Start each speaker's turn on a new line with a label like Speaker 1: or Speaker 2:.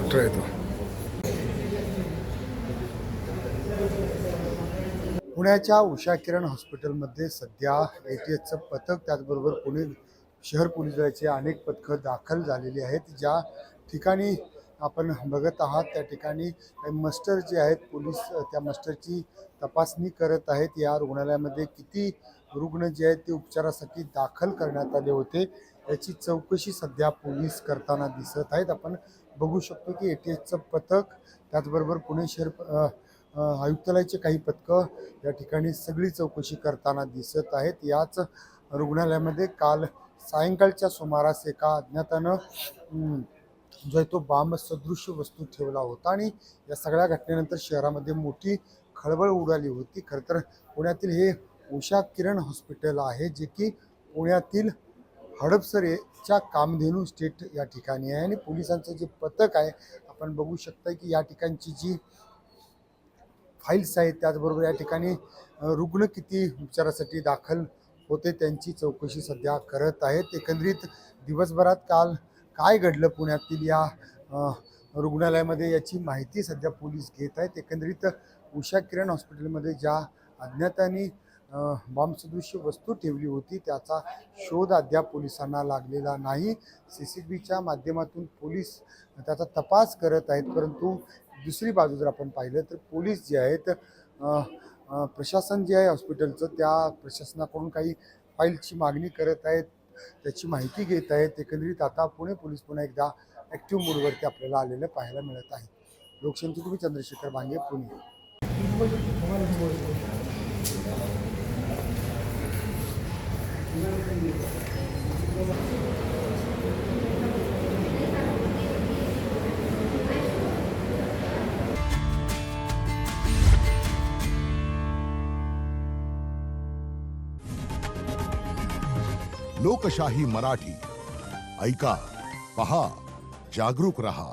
Speaker 1: Doctor आहे तो. पुण्याच्या उषा किरण हॉस्पिटलमध्ये सध्या ATSचं पथक त्याचबरोबर पुणे शहर पोलीस दलाची अनेक पथकं दाखल झालेली आहेत. ज्या ठिकाणी आपण बघत आहात त्या ठिकाणी मस्टर जे आहेत पोलीस त्या मस्टरची तपासणी करत आहेत. या रुग्णालयामध्ये किती रुग्ण जे आहेत ते उपचारासाठी दाखल करण्यात आले होते याची चौकशी सध्या पोलीस करताना दिसत आहेत. आपण बघू शकतो की ATSचं पथक त्याचबरोबर पुणे शहर आयुक्तालयाचे काही पथकं या ठिकाणी सगळी चौकशी करताना दिसत आहेत. याच रुग्णालयामध्ये काल सायंकाळच्या सुमारास एका अज्ञातानं जो आहे तो बांब सदृश्य वस्तू ठेवला होता आणि या सगळ्या घटनेनंतर शहरामध्ये मोठी खळबळ उडाली होती. खरं तर पुण्यातील हे उषा किरण हॉस्पिटल आहे जे की पुण्यातील हडपसरच्या कामधेनू स्टेट या ठिकाणी आहे आणि पोलिसांचं जे पथक आहे आपण बघू शकता की या ठिकाणची जी फाईल्स आहेत त्याचबरोबर या ठिकाणी रुग्ण किती उपचारासाठी दाखल होते त्यांची चौकशी सध्या करत आहेत. एकंदरीत दिवसभरात काल काय घडलं पुण्यातील या रुग्णालयामध्ये याची माहिती सध्या पोलीस घेत आहेत. एकंदरीत उषा किरण हॉस्पिटलमध्ये ज्या अज्ञातांनी बॉम्बसदृश्य वस्तू ठेवली होती त्याचा शोध अद्याप पोलिसांना लागलेला नाही. CCTVच्या माध्यमातून पोलीस त्याचा तपास करत आहेत. परंतु दुसरी बाजू जर आपण पाहिलं तर पोलीस जे आहेत प्रशासन जे आहे हॉस्पिटलचं त्या प्रशासनाकडून काही फाईलची मागणी करत आहेत त्याची माहिती घेत आहेत. एकंदरीत आता पुणे पोलीस पुन्हा एकदा ॲक्टिव्ह मोडवरती आपल्याला आलेलं पाहायला मिळत आहे. लोकशाही तुम्ही चंद्रशेखर भांगे पुणे.
Speaker 2: लोकशाही मराठी ऐका, पहा, जागरूक रहा.